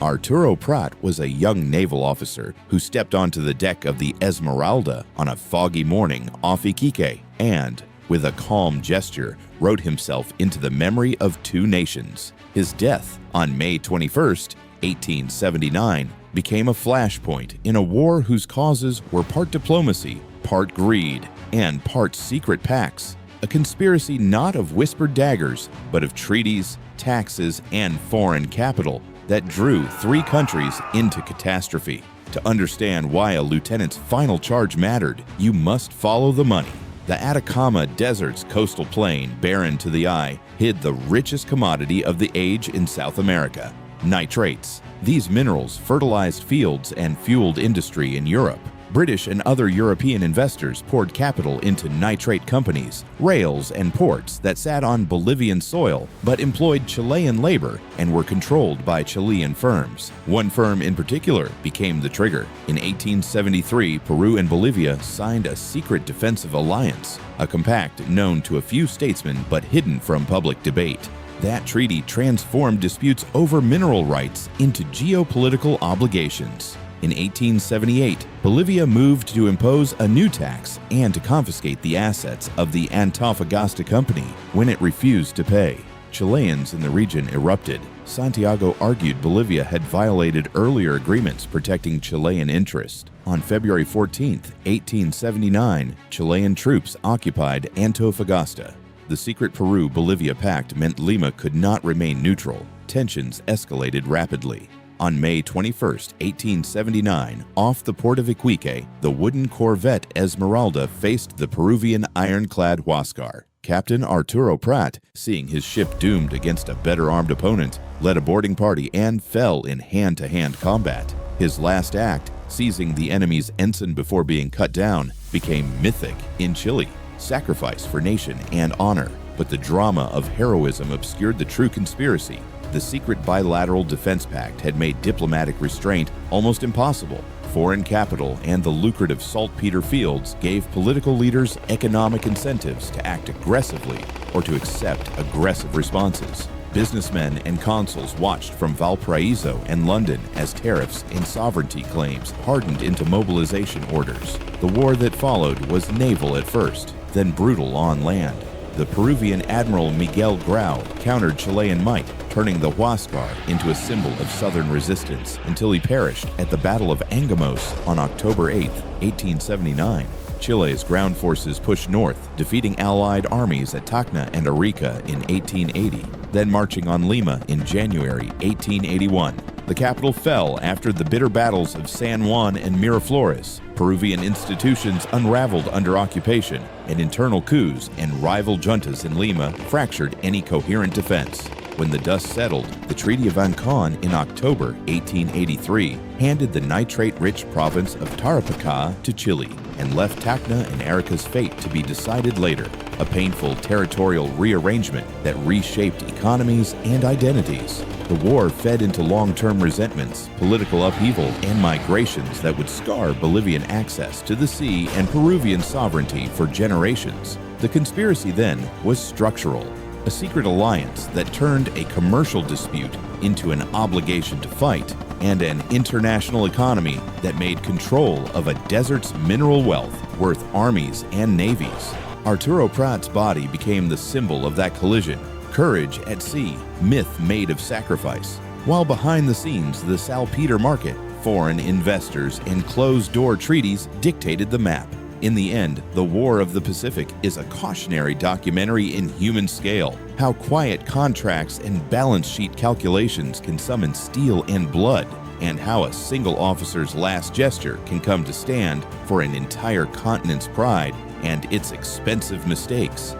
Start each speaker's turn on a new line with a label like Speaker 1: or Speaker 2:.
Speaker 1: Arturo Prat was a young naval officer who stepped onto the deck of the Esmeralda on a foggy morning off Iquique and, with a calm gesture, wrote himself into the memory of two nations. His death on May 21, 1879, became a flashpoint in a war whose causes were part diplomacy, part greed, and part secret pacts. A conspiracy not of whispered daggers, but of treaties, taxes, and foreign capital that drew three countries into catastrophe. To understand why a lieutenant's final charge mattered, you must follow the money. The Atacama Desert's coastal plain, barren to the eye, hid the richest commodity of the age in South America: nitrates. These minerals fertilized fields and fueled industry in Europe. British and other European investors poured capital into nitrate companies, rails, and ports that sat on Bolivian soil but employed Chilean labor and were controlled by Chilean firms. One firm in particular became the trigger. In 1873, Peru and Bolivia signed a secret defensive alliance, a compact known to a few statesmen but hidden from public debate. That treaty transformed disputes over mineral rights into geopolitical obligations. In 1878, Bolivia moved to impose a new tax and to confiscate the assets of the Antofagasta Company when it refused to pay. Chileans in the region erupted. Santiago argued Bolivia had violated earlier agreements protecting Chilean interest. On February 14, 1879, Chilean troops occupied Antofagasta. The secret Peru-Bolivia pact meant Lima could not remain neutral. Tensions escalated rapidly. On May 21, 1879, off the port of Iquique, the wooden corvette Esmeralda faced the Peruvian ironclad Huáscar. Captain Arturo Prat, seeing his ship doomed against a better-armed opponent, led a boarding party and fell in hand-to-hand combat. His last act, seizing the enemy's ensign before being cut down, became mythic in Chile. Sacrifice for nation and honor. But the drama of heroism obscured the true conspiracy. The secret bilateral defense pact had made diplomatic restraint almost impossible. Foreign capital and the lucrative saltpeter fields gave political leaders economic incentives to act aggressively or to accept aggressive responses. Businessmen and consuls watched from Valparaiso and London as tariffs and sovereignty claims hardened into mobilization orders. The war that followed was naval at first, then brutal on land. The Peruvian Admiral Miguel Grau countered Chilean might, turning the Huáscar into a symbol of southern resistance until he perished at the Battle of Angamos on October 8, 1879. Chile's ground forces pushed north, defeating Allied armies at Tacna and Arica in 1880, then marching on Lima in January 1881. The capital fell after the bitter battles of San Juan and Miraflores. Peruvian institutions unraveled under occupation, and internal coups and rival juntas in Lima fractured any coherent defense. When the dust settled, the Treaty of Ancón in October 1883 handed the nitrate-rich province of Tarapacá to Chile and left Tacna and Arica's fate to be decided later, a painful territorial rearrangement that reshaped economies and identities. The war fed into long-term resentments, political upheaval, and migrations that would scar Bolivian access to the sea and Peruvian sovereignty for generations. The conspiracy then was structural. A secret alliance that turned a commercial dispute into an obligation to fight, and an international economy that made control of a desert's mineral wealth worth armies and navies. Arturo Prat's body became the symbol of that collision. Courage at sea, myth made of sacrifice. While behind the scenes, the saltpeter market, foreign investors, and closed-door treaties dictated the map. In the end, The War of the Pacific is a cautionary documentary in human scale, how quiet contracts and balance sheet calculations can summon steel and blood, and how a single officer's last gesture can come to stand for an entire continent's pride and its expensive mistakes.